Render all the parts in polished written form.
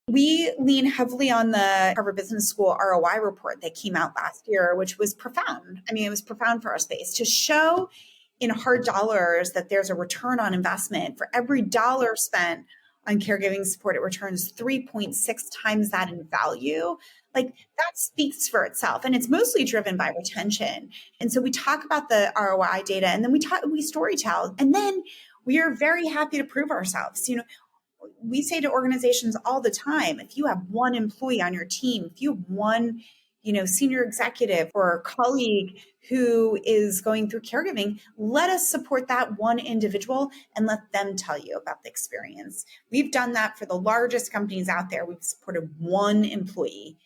We lean heavily on the Harvard Business School ROI report that came out last year, which was profound. I mean, it was profound for our space to show in hard dollars that there's a return on investment. For every dollar spent on caregiving support, it returns 3.6 times that in value. Like that speaks for itself. And it's mostly driven by retention. And so we talk about the ROI data and then we storytell. And then we are very happy to prove ourselves. We say to organizations all the time, if you have one employee on your team, if you have one, senior executive or colleague who is going through caregiving, let us support that one individual and let them tell you about the experience. We've done that for the largest companies out there. We've supported one employee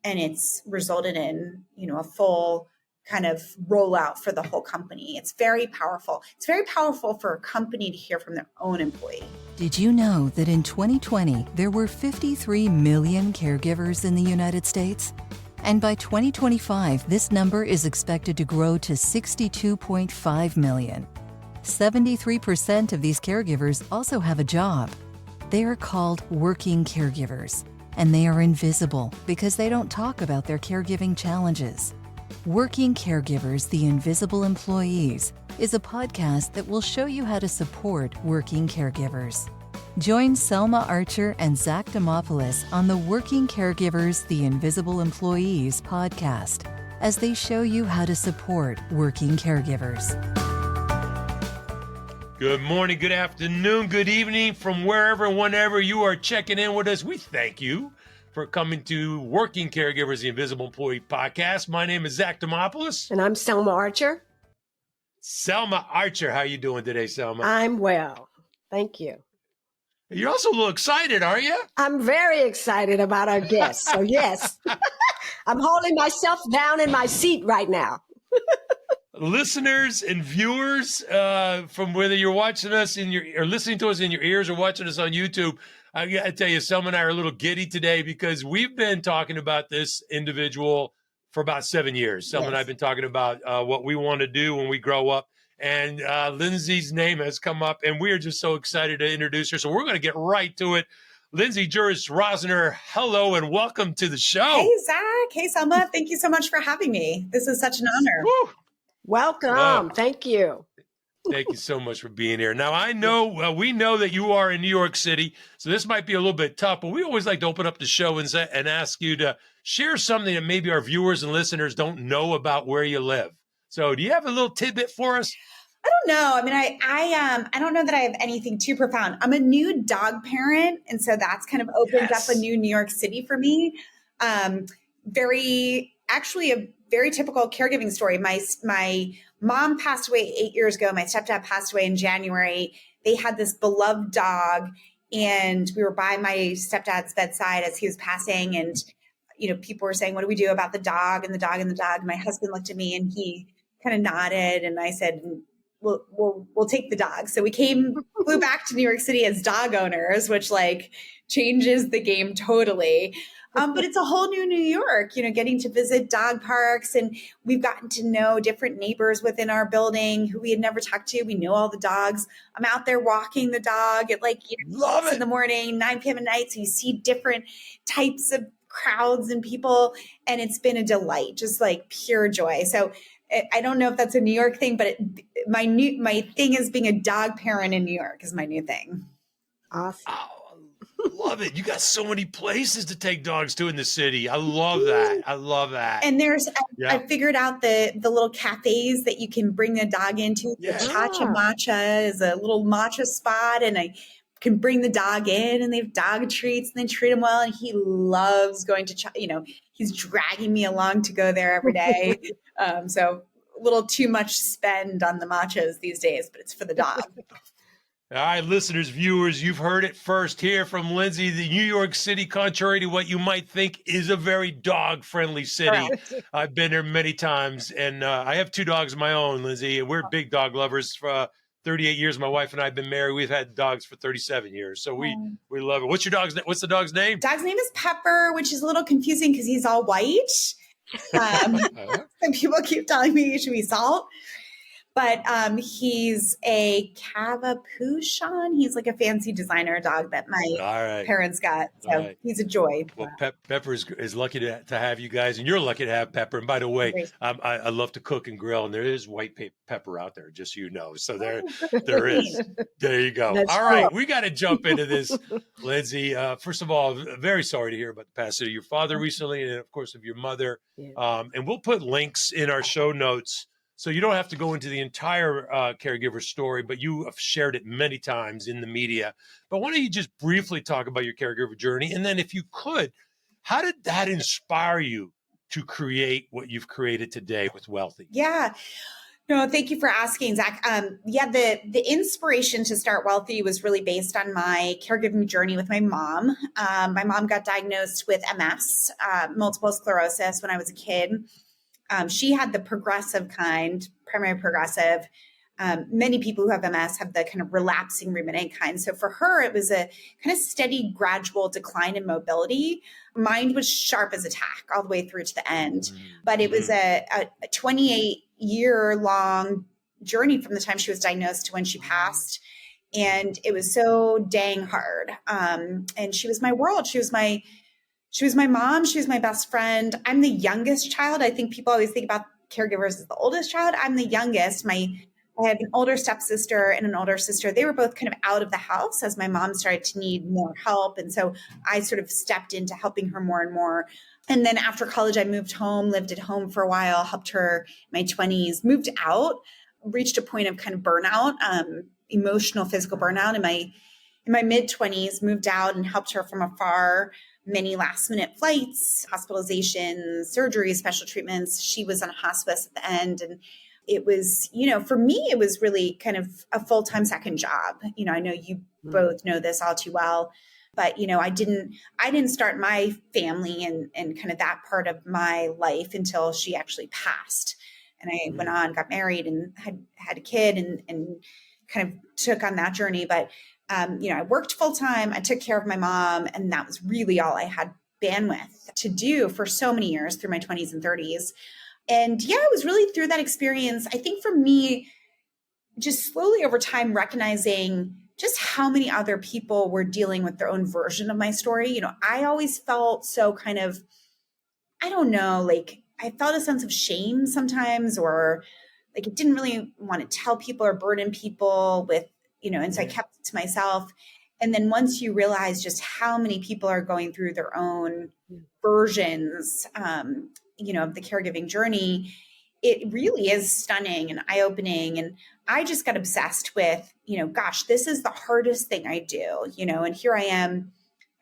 and it's resulted in, a full kind of rollout for the whole company. It's very powerful. It's very powerful for a company to hear from their own employee. Did you know that in 2020, there were 53 million caregivers in the United States? And by 2025, this number is expected to grow to 62.5 million. 73% of these caregivers also have a job. They are called working caregivers, and they are invisible because they don't talk about their caregiving challenges. Working Caregivers, the Invisible Employees, is a podcast that will show you how to support working caregivers. Join Selma Archer and Zack on the Working Caregivers, the Invisible Employees podcast as they show you how to support working caregivers. Good morning, good afternoon, good evening from wherever and whenever you are checking in with us. We thank you for coming to Working Caregivers, the Invisible Employee podcast. My name is Zack. And I'm Selma Archer. Selma Archer, how you doing today, Selma? I'm well. Thank you. You're also a little excited, aren't you? I'm very excited about our guests. So yes, I'm holding myself down in my seat right now. Listeners and viewers, from whether you're watching us or listening to us in your ears or watching us on YouTube, I got to tell you, Selma and I are a little giddy today because we've been talking about this individual for about 7 years. Selma and I have been talking about what we want to do when we grow up. And Lindsay's name has come up, and we are just so excited to introduce her. So we're going to get right to it. Lindsay Jurist-Rosner, hello and welcome to the show. Hey, Zack. Hey, Selma. Thank you so much for having me. This is such an honor. Woo. Welcome. Thank you. Thank you so much for being here. Now, I know we know that you are in New York City, so this might be a little bit tough, but we always like to open up the show and ask you to share something that maybe our viewers and listeners don't know about where you live. So do you have a little tidbit for us? I don't know. I mean, I don't know that I have anything too profound. I'm a new dog parent, and so that's kind of opened up a new New York City for me. Actually a very typical caregiving story. My mom passed away 8 years ago. My stepdad passed away in January. They had this beloved dog, and we were by my stepdad's bedside as he was passing, and people were saying, "What do we do about the dog and the dog and the dog?" My husband looked at me and he kind of nodded, and I said, We'll take the dog. So we flew back to New York City as dog owners, which changes the game totally. But it's a whole new New York, getting to visit dog parks, and we've gotten to know different neighbors within our building who we had never talked to. We know all the dogs. I'm out there walking the dog at 6 in the morning, 9 p.m. at night. So you see different types of crowds and people, and it's been a delight, just pure joy. So I don't know if that's a New York thing, but my thing is being a dog parent in New York is my new thing. Awesome. Oh, I love it. You got so many places to take dogs to in the city. I love that. I love that. And I figured out the little cafes that you can bring a dog into. Yeah. The Chacha Matcha is a little matcha spot, and I can bring the dog in, and they have dog treats, and they treat him well. And he loves going to, he's dragging me along to go there every day. So a little too much spend on the matchas these days, but it's for the dog. All right, listeners, viewers, you've heard it first here from Lindsay. The New York City, contrary to what you might think, is a very dog-friendly city. Correct. I've been there many times, and I have 2 dogs of my own, Lindsay, and we're big dog lovers. For 38 years, my wife and I have been married. We've had dogs for 37 years, so we love it. What's the dog's name? Dog's name is Pepper, which is a little confusing because he's all white. And people keep telling me he should be Salt. But he's a Cavapuchon. He's like a fancy designer dog that my All right. parents got. All So right. he's a joy. Well, Pepper is lucky to have you guys, and you're lucky to have Pepper. And by the way, Great. I love to cook and grill, and there is white pepper out there, just so you know. So there Great. is. There you go. That's All right, cool. we got to jump into this, Lindsay. First of all, very sorry to hear about the passing of your father recently, and of course of your mother. Yeah. And we'll put links in our show notes, so you don't have to go into the entire caregiver story, but you have shared it many times in the media. But why don't you just briefly talk about your caregiver journey? And then if you could, how did that inspire you to create what you've created today with Wellthy? Yeah. No, thank you for asking, Zach. The inspiration to start Wellthy was really based on my caregiving journey with my mom. My mom got diagnosed with MS, multiple sclerosis, when I was a kid. She had the progressive kind, primary progressive. Many people who have MS have the kind of relapsing remitting kind. So for her, it was a kind of steady, gradual decline in mobility. Mine was sharp as a tack all the way through to the end. But it was a 28-year-long journey from the time she was diagnosed to when she passed. And it was so dang hard. And she was my world. She was my mom. She was my best friend. I'm the youngest child. I think people always think about caregivers as the oldest child. I'm the youngest. I had an older stepsister and an older sister. They were both kind of out of the house as my mom started to need more help. And so I sort of stepped into helping her more and more. And then after college, I moved home, lived at home for a while, helped her in my 20s, moved out, reached a point of kind of burnout, emotional, physical burnout in my mid-20s, moved out and helped her from afar. Many last minute flights, hospitalizations, surgeries, special treatments. She was on hospice at the end. And it was, for me, it was really kind of a full-time second job. I know you both know this all too well, but, I didn't start my family and kind of that part of my life until she actually passed. And I went on, got married and had a kid and kind of took on that journey. But I worked full time. I took care of my mom, and that was really all I had bandwidth to do for so many years through my 20s and 30s. And yeah, it was really through that experience. I think for me, just slowly over time, recognizing just how many other people were dealing with their own version of my story. I always felt so kind of, I don't know, like I felt a sense of shame sometimes, or like I didn't really want to tell people or burden people with, and so I kept it to myself. And then once you realize just how many people are going through their own versions, of the caregiving journey, it really is stunning and eye-opening. And I just got obsessed with, gosh, this is the hardest thing I do, and here I am.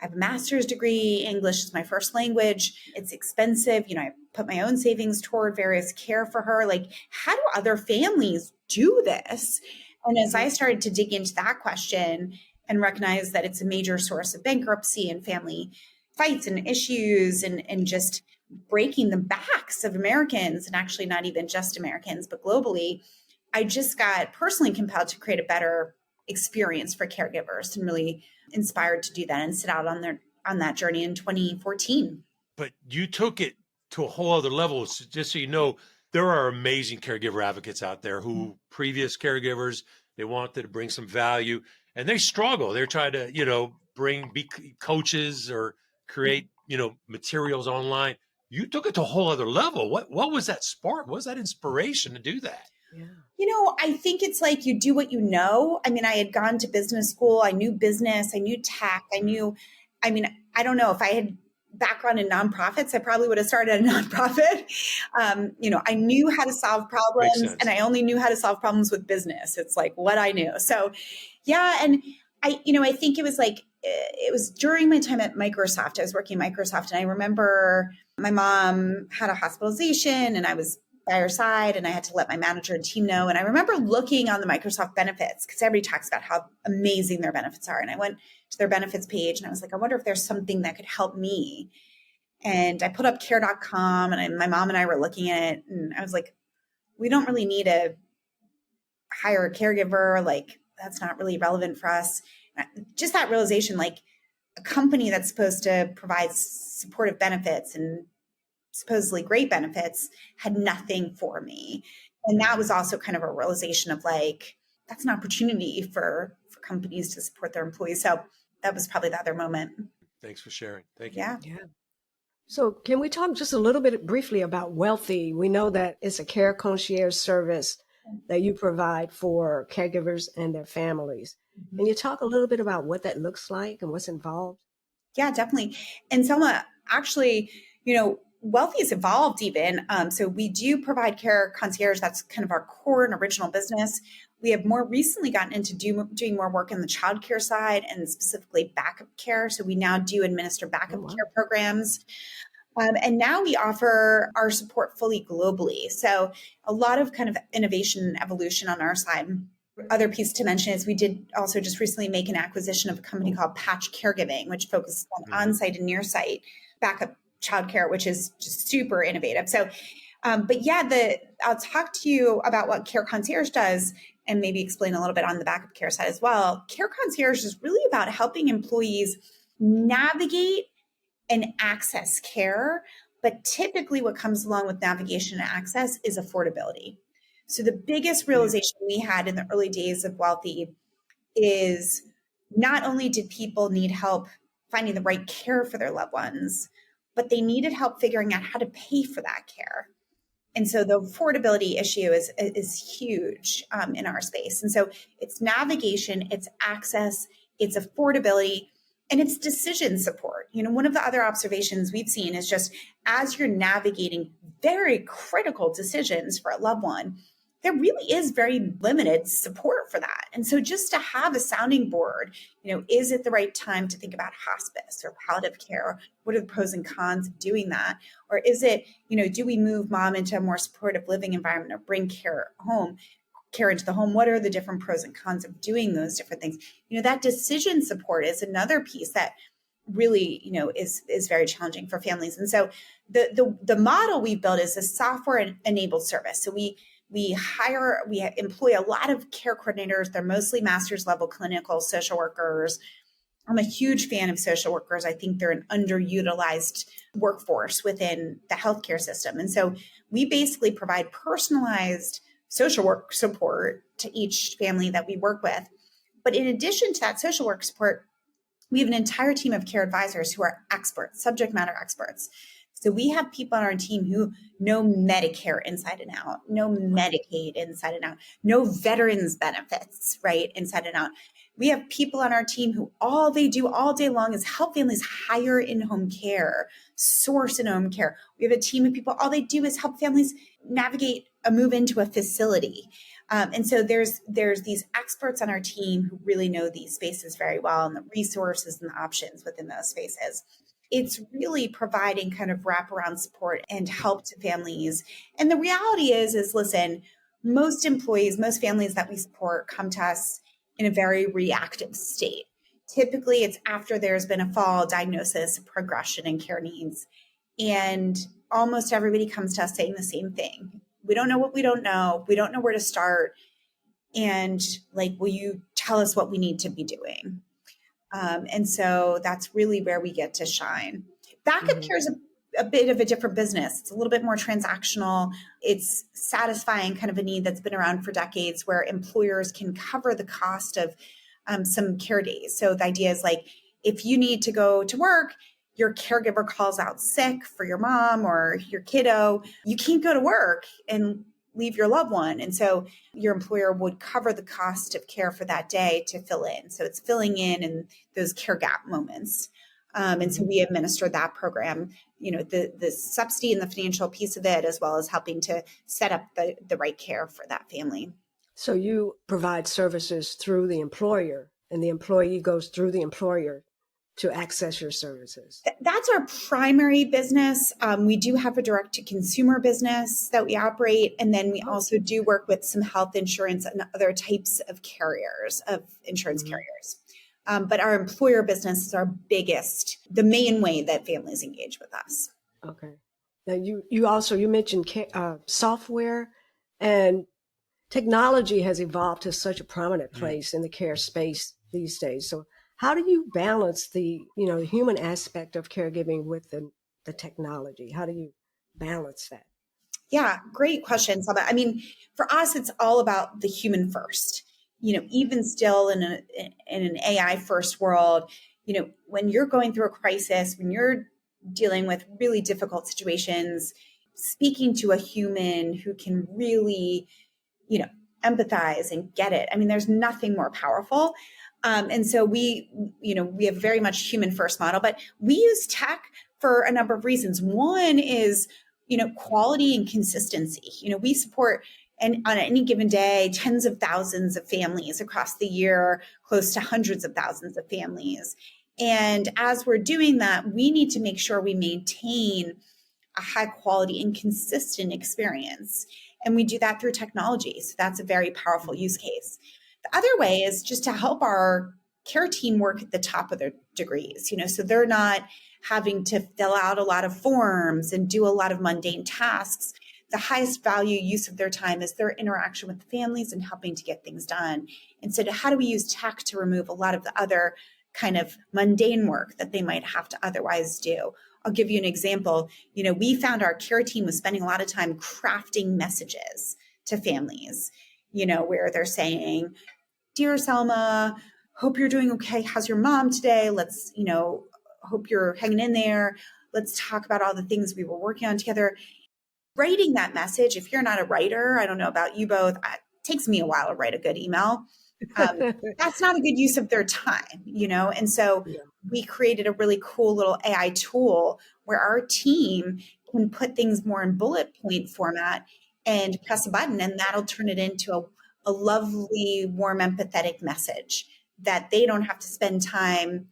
I have a master's degree. English is my first language. It's expensive. I put my own savings toward various care for her. Like, how do other families do this? And as I started to dig into that question and recognize that it's a major source of bankruptcy and family fights and issues and just breaking the backs of Americans, and actually not even just Americans, but globally, I just got personally compelled to create a better experience for caregivers and really inspired to do that and set out on that journey in 2014. But you took it to a whole other level. So just so you know, there are amazing caregiver advocates out there who previous caregivers, they wanted to bring some value and they struggle. They're trying to, be coaches or create, materials online. You took it to a whole other level. What was that spark? What was that inspiration to do that? Yeah. I think it's like you do what you know. I mean, I had gone to business school. I knew business. I knew tech. I don't know if I had background in nonprofits, I probably would have started a nonprofit. I knew how to solve problems, and I only knew how to solve problems with business. It's like what I knew. So yeah. And I think it was like, it was during my time at Microsoft. I was working at Microsoft, and I remember my mom had a hospitalization and I was by her side, and I had to let my manager and team know. And I remember looking on the Microsoft benefits, because everybody talks about how amazing their benefits are. And I went to their benefits page and I was like, I wonder if there's something that could help me. And I put up care.com, and my mom and I were looking at it, and I was like, we don't really need to hire a caregiver. Like, that's not really relevant for us. Just that realization, like a company that's supposed to provide supportive benefits and supposedly great benefits had nothing for me. And that was also kind of a realization of like, that's an opportunity for companies to support their employees. So that was probably the other moment. Thanks for sharing. Thank you. Yeah. So can we talk just a little bit briefly about Wellthy? We know that it's a care concierge service that you provide for caregivers and their families. Can you talk a little bit about what that looks like and what's involved? Yeah, definitely. And Selma, actually, Wellthy's evolved even. So we do provide care concierge. That's kind of our core and original business. We have more recently gotten into doing more work in the childcare side and specifically backup care. So we now do administer backup care programs. And now we offer our support fully globally. So a lot of kind of innovation and evolution on our side. Other piece to mention is we did also just recently make an acquisition of a company called Patch Caregiving, which focuses on on-site and near-site backup childcare, which is just super innovative. So, but yeah, I'll talk to you about what Care Concierge does and maybe explain a little bit on the backup care side as well. Care Concierge is really about helping employees navigate and access care, but typically what comes along with navigation and access is affordability. So the biggest realization we had in the early days of Wellthy is not only did people need help finding the right care for their loved ones, but they needed help figuring out how to pay for that care. And so the affordability issue is huge in our space. And so it's navigation, it's access, it's affordability, and it's decision support. One of the other observations we've seen is just as you're navigating very critical decisions for a loved one, there really is very limited support for that. And so just to have a sounding board, is it the right time to think about hospice or palliative care? What are the pros and cons of doing that? Or is it, do we move mom into a more supportive living environment or bring care into the home? What are the different pros and cons of doing those different things? That decision support is another piece that really, is very challenging for families. And so the model we built is a software enabled service. So we employ a lot of care coordinators. They're mostly master's level clinical social workers. I'm a huge fan of social workers. I think they're an underutilized workforce within the healthcare system. And so we basically provide personalized social work support to each family that we work with. But in addition to that social work support, we have an entire team of care advisors who are experts, subject matter experts. So we have people on our team who know Medicare inside and out, know Medicaid inside and out, know veterans benefits, right, inside and out. We have people on our team who all they do all day long is help families hire in-home care, source in-home care. We have a team of people, all they do is help families navigate a move into a facility. And so there's these experts on our team who really know these spaces very well and the resources and the options within those spaces. It's really providing kind of wraparound support and help to families. And the reality is listen, most employees, most families that we support come to us in a very reactive state. Typically, it's after there's been a fall, diagnosis, progression in care needs. And almost everybody comes to us saying the same thing. We don't know what we don't know. We don't know where to start. And will you tell us what we need to be doing? And so that's really where we get to shine. Backup care is a bit of a different business. It's a little bit more transactional. It's satisfying kind of a need that's been around for decades where employers can cover the cost of some care days. So the idea is if you need to go to work, your caregiver calls out sick for your mom or your kiddo, you can't go to work and leave your loved one. And so your employer would cover the cost of care for that day to fill in. So it's filling in those care gap moments. And so we administer that program, the subsidy and the financial piece of it, as well as helping to set up the right care for that family. So you provide services through the employer and the employee goes through the employer to access your services? That's our primary business. We do have a direct-to-consumer business that we operate, and then we also do work with some health insurance and other types of carriers, of insurance carriers. But our employer business is our biggest, the main way that families engage with us. Okay. Now you mentioned software, and technology has evolved to such a prominent place in the care space these days. So how do you balance the human aspect of caregiving with the technology? How do you balance that? Yeah, great question, Saba. I mean, for us, it's all about the human first. Even still in an AI first world, when you're going through a crisis, when you're dealing with really difficult situations, speaking to a human who can really, empathize and get it. I mean, there's nothing more powerful. And so we have very much human first model, but we use tech for a number of reasons. One is, quality and consistency. We support, and on any given day, tens of thousands of families across the year, close to hundreds of thousands of families. And as we're doing that, we need to make sure we maintain a high quality and consistent experience. And we do that through technology. So that's a very powerful use case. The other way is just to help our care team work at the top of their degrees, so they're not having to fill out a lot of forms and do a lot of mundane tasks. The highest value use of their time is their interaction with the families and helping to get things done. And so how do we use tech to remove a lot of the other kind of mundane work that they might have to otherwise do? I'll give you an example. We found our care team was spending a lot of time crafting messages to families, where they're saying, "Dear Selma, hope you're doing okay. How's your mom today? Let's, hope you're hanging in there. Let's talk about all the things we were working on together." Writing that message, if you're not a writer, I don't know about you both, it takes me a while to write a good email. That's not a good use of their time, And so we created a really cool little AI tool where our team can put things more in bullet point format and press a button, and that'll turn it into a lovely, warm, empathetic message that they don't have to spend time,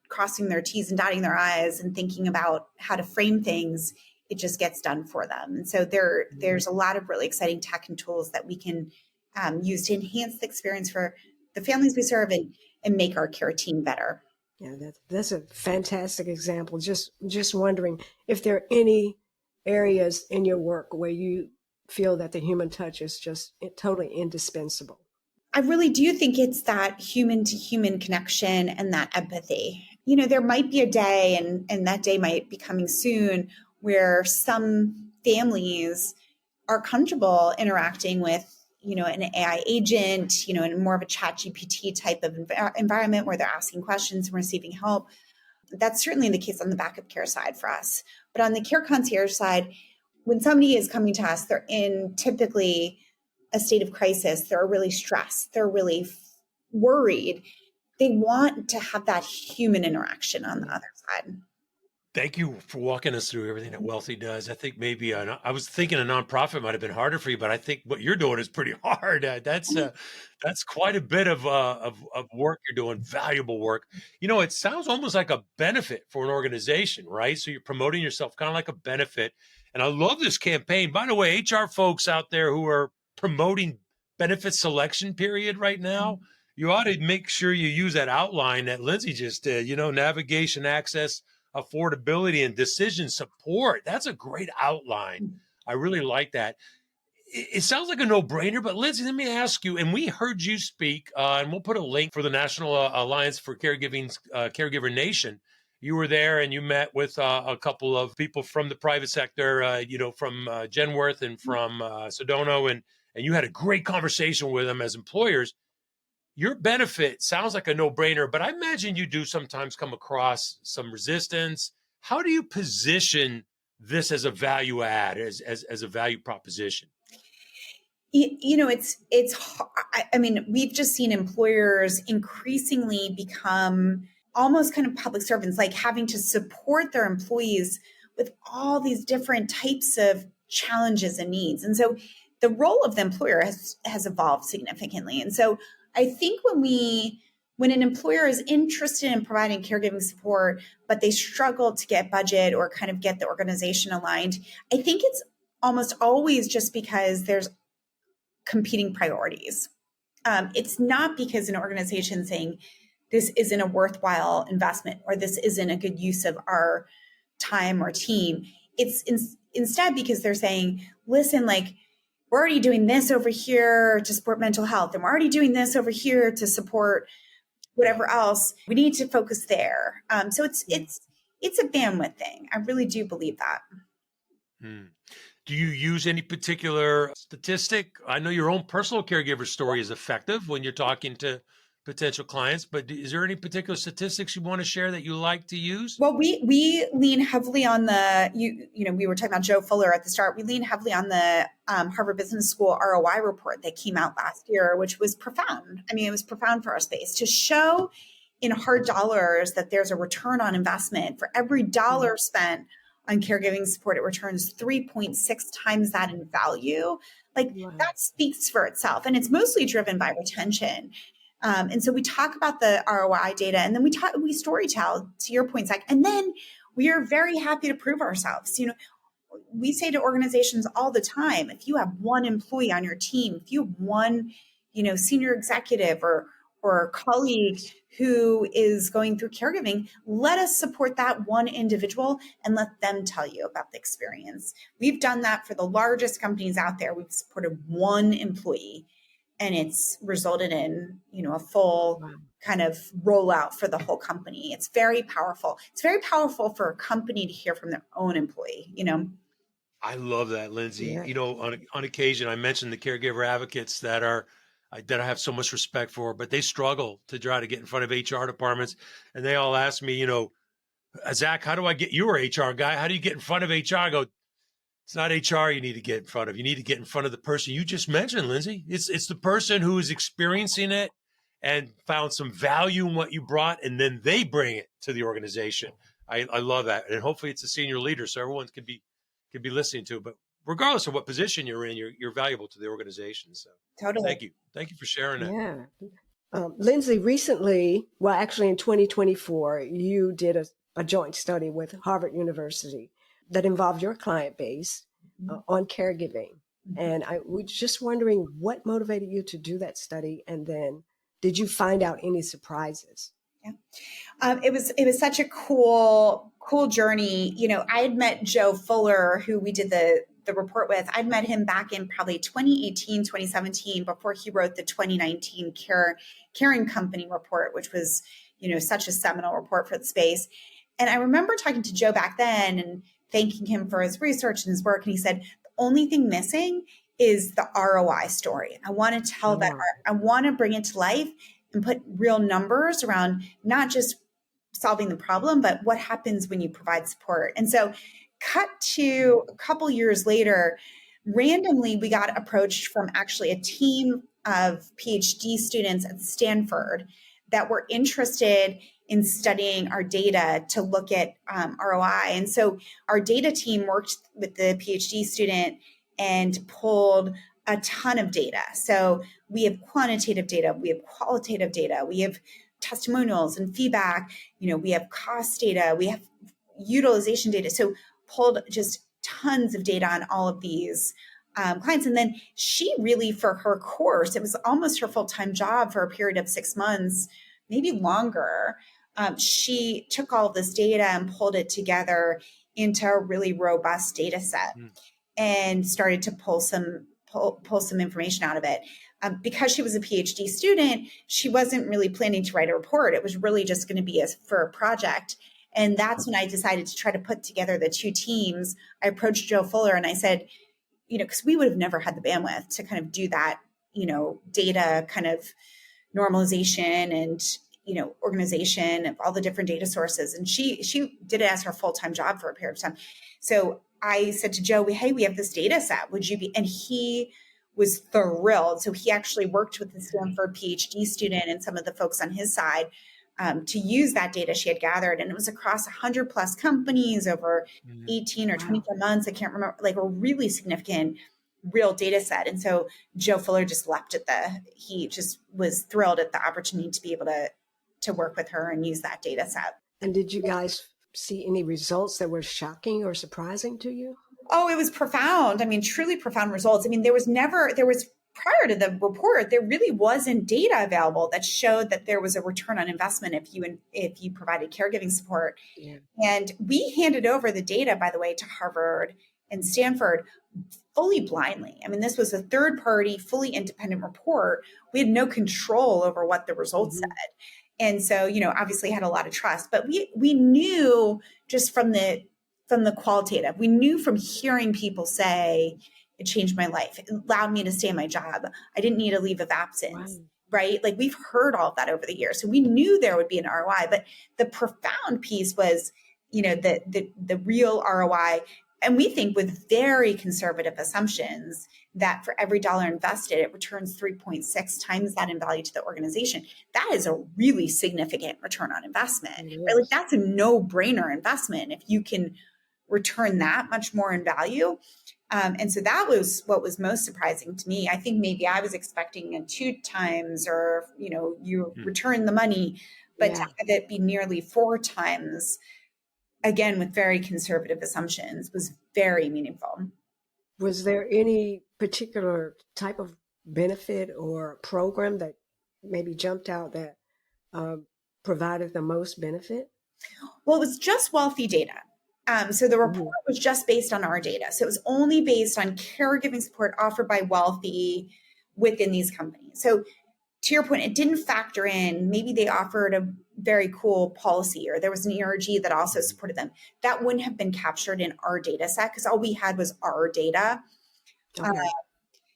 crossing their T's and dotting their I's and thinking about how to frame things. It just gets done for them. And so there's a lot of really exciting tech and tools that we can use to enhance the experience for the families we serve and make our care team better. Yeah, that's a fantastic example. Just wondering if there are any areas in your work where you feel that the human touch is just totally indispensable. I really do think it's that human to human connection and that empathy. There might be a day, and that day might be coming soon, where some families are comfortable interacting with, an AI agent, in more of a chat GPT type of environment where they're asking questions and receiving help. That's certainly the case on the backup care side for us. But on the care concierge side, when somebody is coming to us, they're in typically a state of crisis. They're really stressed. They're really worried. They want to have that human interaction on the other side. Thank you for walking us through everything that Wellthy does. I think maybe I was thinking a nonprofit might have been harder for you, but I think what you're doing is pretty hard. That's quite a bit of work you're doing, valuable work. It sounds almost like a benefit for an organization, right? So you're promoting yourself kind of like a benefit. And I love this campaign. By the way, HR folks out there who are promoting benefit selection period right now, you ought to make sure you use that outline that Lindsay just did, navigation, access, affordability, and decision support. That's a great outline. I really like that. It sounds like a no-brainer, but Lindsay, let me ask you, and we heard you speak, and we'll put a link for the National Alliance for Caregiving's Caregiver Nation. You were there and you met with a couple of people from the private sector, from Genworth and from Sedona, and you had a great conversation with them as employers. Your benefit sounds like a no-brainer, but I imagine you do sometimes come across some resistance. How do you position this as a value add, as a value proposition? We've just seen employers increasingly become almost kind of public servants, like having to support their employees with all these different types of challenges and needs. And so the role of the employer has evolved significantly. And so I think when an employer is interested in providing caregiving support, but they struggle to get budget or kind of get the organization aligned, I think it's almost always just because there's competing priorities. It's not because an organization is saying this isn't a worthwhile investment or this isn't a good use of our time or team. It's instead because they're saying, listen, we're already doing this over here to support mental health, and we're already doing this over here to support whatever else. We need to focus there. So it's a bandwidth thing. I really do believe that. Do you use any particular statistic? I know your own personal caregiver story is effective when you're talking to potential clients, but is there any particular statistics you want to share that you like to use? Well, we lean heavily on the, we were talking about Joe Fuller at the start. We lean heavily on the Harvard Business School ROI report that came out last year, which was profound. I mean, it was profound for our space to show in hard dollars that there's a return on investment. For every dollar spent on caregiving support, it returns 3.6 times that in value. Like that speaks for itself. And it's mostly driven by retention. And so we talk about the ROI data, and then we story tell, to your point, Zack, and then we are very happy to prove ourselves. We say to organizations all the time, if you have one employee on your team, if you have one, senior executive or colleague who is going through caregiving, let us support that one individual and let them tell you about the experience. We've done that for the largest companies out there. We've supported one employee, and it's resulted in, a full kind of rollout for the whole company. It's very powerful. It's very powerful for a company to hear from their own employee, I love that, Lindsay. Yeah. On occasion, I mentioned the caregiver advocates that I have so much respect for, but they struggle to try to get in front of HR departments. And they all ask me, Zack, how do I get, you're an HR guy, how do you get in front of HR? I go, it's not HR you need to get in front of. You need to get in front of the person you just mentioned, Lindsay. It's the person who is experiencing it and found some value in what you brought, and then they bring it to the organization. I love that. And hopefully it's a senior leader so everyone can be listening to it. But regardless of what position you're in, you're valuable to the organization. So Totally. thank you. Thank you for sharing that. Yeah. Lindsay, recently, actually in 2024, you did a joint study with Harvard University that involved your client base on caregiving. And I was just wondering what motivated you to do that study. And then did you find out any surprises? Yeah. It was such a cool journey. I had met Joe Fuller, who we did the report with. I'd met him back in probably 2018, 2017, before he wrote the 2019 Caring Company report, which was, such a seminal report for the space. And I remember talking to Joe back then and thanking him for his research and his work. And he said, the only thing missing is the ROI story. I want to tell that. I want to bring it to life and put real numbers around not just solving the problem, but what happens when you provide support. And so cut to a couple years later, randomly, we got approached from actually a team of PhD students at Stanford that were interested in studying our data to look at ROI. And so our data team worked with the PhD student and pulled a ton of data. So we have quantitative data, we have qualitative data, we have testimonials and feedback, we have cost data, we have utilization data. So pulled just tons of data on all of these clients. And then she really, for her course, it was almost her full-time job for a period of 6 months, maybe longer. She took all of this data and pulled it together into a really robust data set and started to pull some information out of it. Because she was a PhD student, she wasn't really planning to write a report. It was really just going to be for a project. And that's when I decided to try to put together the two teams. I approached Joe Fuller and I said, because we would have never had the bandwidth to kind of do that, data kind of normalization and, organization of all the different data sources. And she did it as her full-time job for a period of time. So I said to Joe, hey, we have this data set. Would you be? And he was thrilled. So he actually worked with the Stanford PhD student and some of the folks on his side to use that data she had gathered. And it was across 100 plus companies over 18 or 24 months. I can't remember, like a really significant real data set. And so Joe Fuller just leapt at he just was thrilled at the opportunity to be able to work with her and use that data set. And did you guys see any results that were shocking or surprising to you? Oh, it was profound. I mean, truly profound results. I mean, there was prior to the report, there really wasn't data available that showed that there was a return on investment if you provided caregiving support. Yeah. And we handed over the data, by the way, to Harvard and Stanford fully blindly. I mean, this was a third party, fully independent report. We had no control over what the results said. And so, obviously had a lot of trust, but we knew just from the from the qualitative. We knew from hearing people say, it changed my life. It allowed me to stay in my job. I didn't need a leave of absence, right? Like we've heard all of that over the years. So we knew there would be an ROI, but the profound piece was, the real ROI. And we think with very conservative assumptions that for every dollar invested, it returns 3.6 times that in value to the organization. That is a really significant return on investment. Right? Like that's a no-brainer investment if you can return that much more in value. And so that was what was most surprising to me. I think maybe I was expecting a 2 times or, you return the money, but to have it be nearly 4 times, again, with very conservative assumptions, was very meaningful. Was there any particular type of benefit or program that maybe jumped out that provided the most benefit? Well, it was just Wellthy data. So the report was just based on our data. So it was only based on caregiving support offered by Wellthy within these companies. So to your point, it didn't factor in, maybe they offered a very cool policy or there was an ERG that also supported them. That wouldn't have been captured in our data set because all we had was our data. Okay.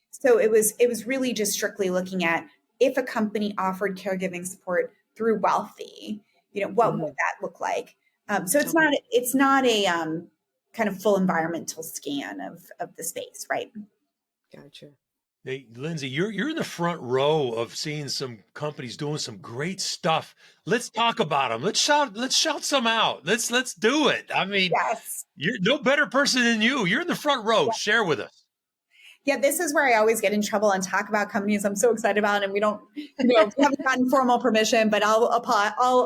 So it was really just strictly looking at if a company offered caregiving support through Wellthy, what would that look like? So it's not a kind of full environmental scan of the space, right? Gotcha. Hey, Lindsay, you're in the front row of seeing some companies doing some great stuff. Let's talk about them. Let's shout some out. Let's do it. I mean, yes. You're no better person than you. You're in the front row. Yeah. Share with us. Yeah, this is where I always get in trouble and talk about companies I'm so excited about, and we don't, we haven't gotten formal permission, but I'll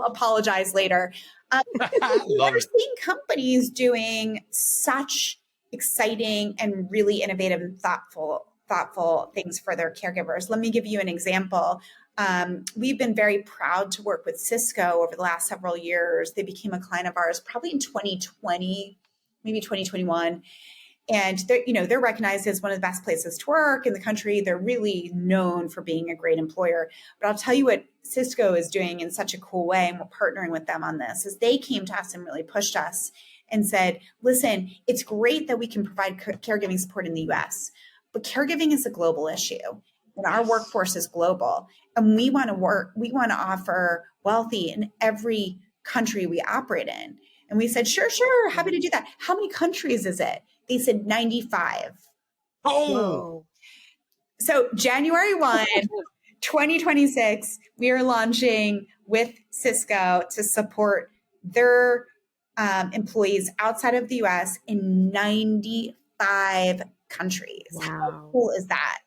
apologize later. We're seeing companies doing such exciting and really innovative and thoughtful things for their caregivers. Let me give you an example. We've been very proud to work with Cisco over the last several years. They became a client of ours probably in 2020, maybe 2021. And they're recognized as one of the best places to work in the country. They're really known for being a great employer. But I'll tell you what Cisco is doing in such a cool way, and we're partnering with them on this, is they came to us and really pushed us and said, listen, it's great that we can provide caregiving support in the US, but caregiving is a global issue. And our workforce is global. And we want to offer Wellthy in every country we operate in. And we said, sure, happy to do that. How many countries is it? They said 95. Oh. So January 1, 2026, we are launching with Cisco to support their employees outside of the US in 95 countries. Wow. How cool is that?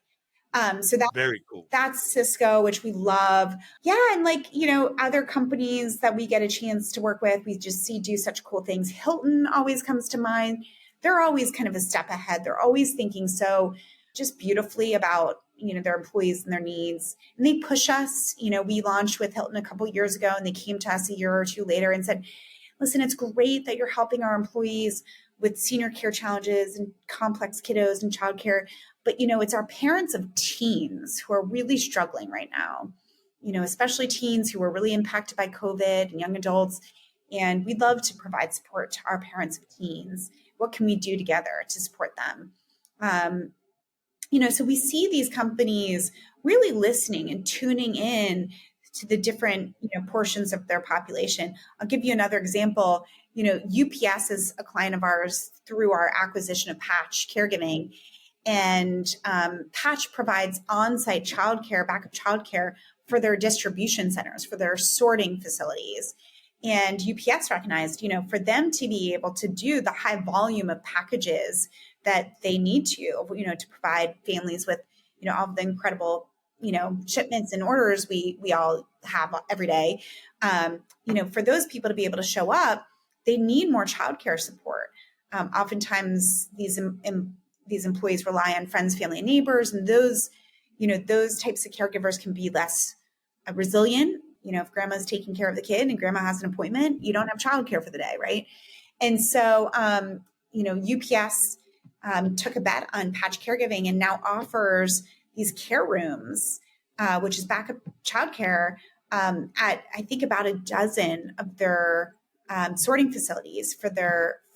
So that's very cool. That's Cisco, which we love. Yeah. And other companies that we get a chance to work with, we just see do such cool things. Hilton always comes to mind. They're always kind of a step ahead. They're always thinking so just beautifully about, their employees and their needs. And they push us. We launched with Hilton a couple of years ago, and they came to us a year or two later and said, listen, it's great that you're helping our employees with senior care challenges and complex kiddos and childcare. But, it's our parents of teens who are really struggling right now, especially teens who were really impacted by COVID and young adults. And we'd love to provide support to our parents of teens. What can we do together to support them? So we see these companies really listening and tuning in to the different, portions of their population. I'll give you another example. UPS is a client of ours through our acquisition of Patch Caregiving. And Patch provides on-site childcare, backup childcare for their distribution centers, for their sorting facilities. And UPS recognized, for them to be able to do the high volume of packages that they need to provide families with, all of the incredible, shipments and orders we all have every day. For those people to be able to show up, they need more childcare support. Oftentimes these employees rely on friends, family, and neighbors, and those types of caregivers can be less resilient. If grandma's taking care of the kid and grandma has an appointment, you don't have childcare for the day, right? And so, UPS took a bet on Patch Caregiving and now offers these care rooms, which is backup childcare, at I think about a dozen of their sorting facilities for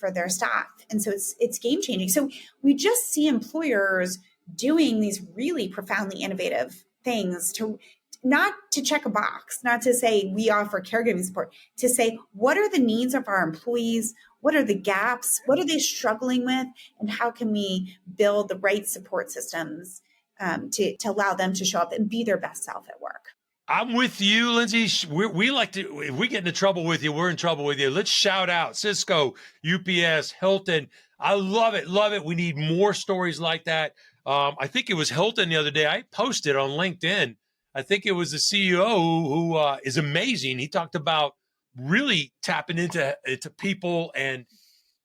for their staff. And so it's game changing. So we just see employers doing these really profoundly innovative things to not to check a box, not to say we offer caregiving support, to say, what are the needs of our employees? What are the gaps? What are they struggling with? And how can we build the right support systems to allow them to show up and be their best self at work? I'm with you, Lindsay. We like to, if we get into trouble with you, we're in trouble with you. Let's shout out Cisco, UPS, Hilton. I love it. Love it. We need more stories like that. I think it was Hilton the other day. I posted on LinkedIn. I think it was the CEO who is amazing. He talked about really tapping into people, and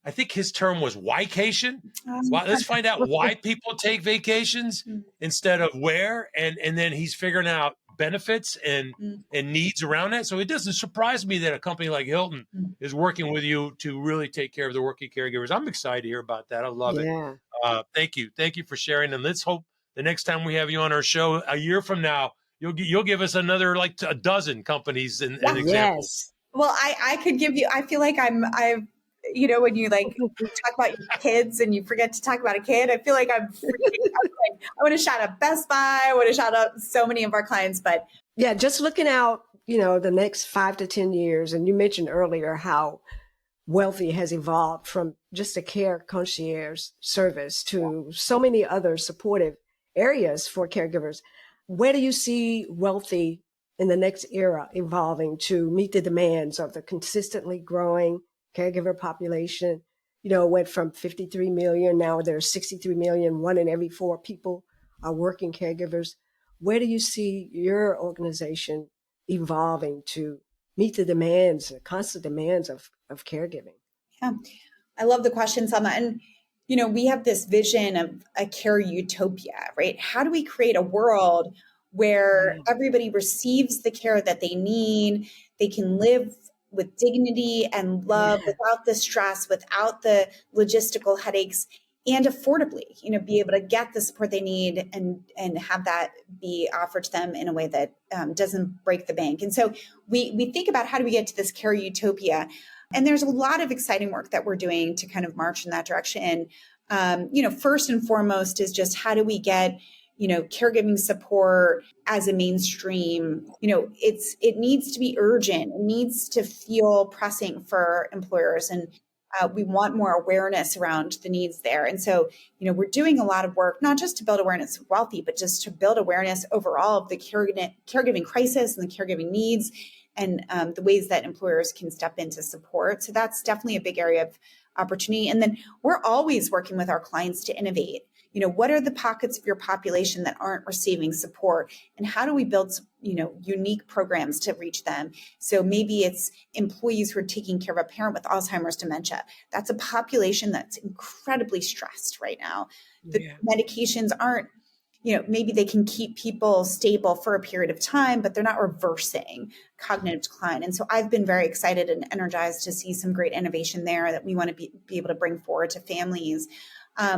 I think his term was whycation. Well, let's find out why people take vacations instead of where, and then he's figuring out benefits and needs around that. So it doesn't surprise me that a company like Hilton is working with you to really take care of the working caregivers. I'm excited to hear about that. I love it. Thank you. Thank you for sharing. And let's hope the next time we have you on our show a year from now, you'll give us another like a dozen companies and examples. Yes. Well, I could give you, I feel like I've, when you like talk about your kids and you forget to talk about a kid, I feel like I'm freaking out. Like, I want to shout out Best Buy. I want to shout out so many of our clients, but yeah, just looking out, the next 5 to 10 years. And you mentioned earlier how Wellthy has evolved from just a care concierge service to so many other supportive areas for caregivers. Where do you see Wellthy in the next era evolving to meet the demands of the consistently growing caregiver population? Went from 53 million, now there's 63 million, 1 in every 4 people are working caregivers. Where do you see your organization evolving to meet the demands, the constant demands of caregiving? Yeah, I love the question, Selma. And, we have this vision of a care utopia, right? How do we create a world where everybody receives the care that they need? They can live with dignity and love without the stress, without the logistical headaches, and affordably, be able to get the support they need and have that be offered to them in a way that doesn't break the bank. And so we think about how do we get to this care utopia? And there's a lot of exciting work that we're doing to kind of march in that direction. First and foremost is just how do we get caregiving support as a mainstream. It needs to be urgent. It needs to feel pressing for employers. And we want more awareness around the needs there. And so, we're doing a lot of work, not just to build awareness of Wellthy, but just to build awareness overall of the caregiving crisis and the caregiving needs and the ways that employers can step in to support. So that's definitely a big area of opportunity. And then we're always working with our clients to innovate. What are the pockets of your population that aren't receiving support? And how do we build, unique programs to reach them? So maybe it's employees who are taking care of a parent with Alzheimer's dementia. That's a population that's incredibly stressed right now. The medications aren't, maybe they can keep people stable for a period of time, but they're not reversing cognitive decline. And so I've been very excited and energized to see some great innovation there that we want to be able to bring forward to families.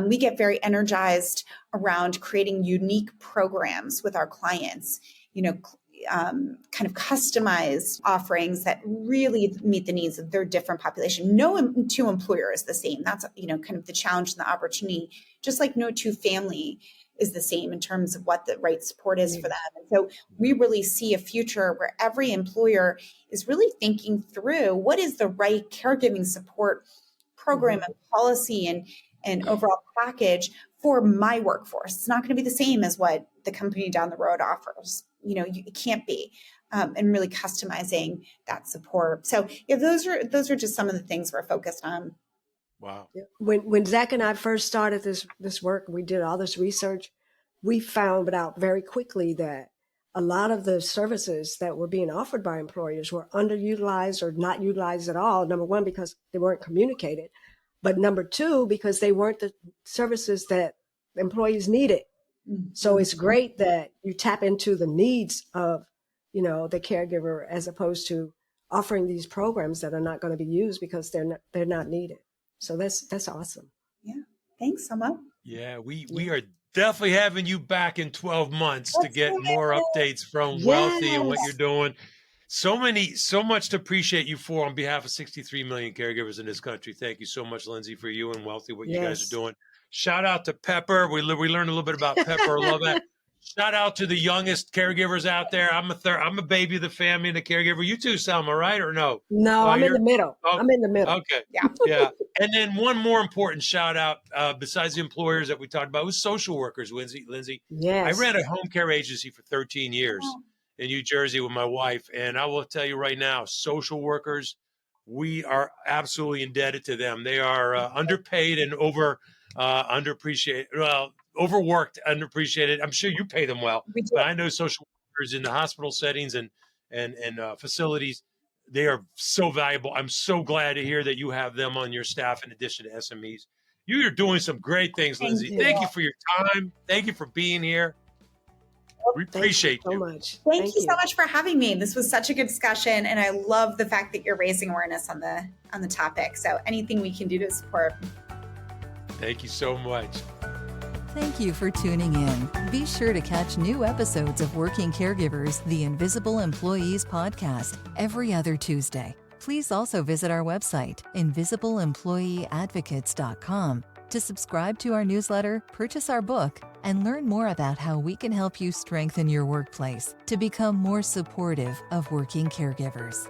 We get very energized around creating unique programs with our clients, kind of customized offerings that really meet the needs of their different population. No two employer is the same. That's, kind of the challenge and the opportunity, just like no two family is the same in terms of what the right support is for them. And so we really see a future where every employer is really thinking through what is the right caregiving support program and policy and overall package for my workforce. It's not going to be the same as what the company down the road offers. It can't be, and really customizing that support. So those are just some of the things we're focused on. Wow. When Zack and I first started this work, we did all this research, we found out very quickly that a lot of the services that were being offered by employers were underutilized or not utilized at all. Number one, because they weren't communicated. But number two, because they weren't the services that employees needed. So it's great that you tap into the needs of, the caregiver as opposed to offering these programs that are not going to be used because they're not needed. So that's awesome. Yeah. Thanks, Selma. Yeah, we are definitely having you back in 12 months to get more updates from Wellthy and what you're doing. So much to appreciate you for on behalf of 63 million caregivers in this country. Thank you so much, Lindsay, for you and Wellthy, what you guys are doing. Shout out to Pepper. We learned a little bit about Pepper. I love that. Shout out to the youngest caregivers out there. I'm a baby of the family and a caregiver. You too, Selma, right? Or no? No, I'm in the middle. I'm in the middle. Okay. Yeah. Yeah. And then one more important shout out, besides the employers that we talked about, was social workers, Lindsay. Yes. I ran a home care agency for 13 years in New Jersey with my wife. And I will tell you right now, social workers, we are absolutely indebted to them. They are underpaid and underappreciated. Well, overworked, underappreciated. I'm sure you pay them well, but I know social workers in the hospital settings and facilities, they are so valuable. I'm so glad to hear that you have them on your staff in addition to SMEs. You are doing some great things, Lindsay. Thank you for your time. Thank you for being here. We appreciate you so much. Thank you so much for having me. This was such a good discussion, and I love the fact that you're raising awareness on the topic. So anything we can do to support. Thank you so much. Thank you for tuning in. Be sure to catch new episodes of Working Caregivers, the Invisible Employees podcast, every other Tuesday. Please also visit our website, invisibleemployeeadvocates.com, to subscribe to our newsletter, purchase our book, and learn more about how we can help you strengthen your workplace to become more supportive of working caregivers.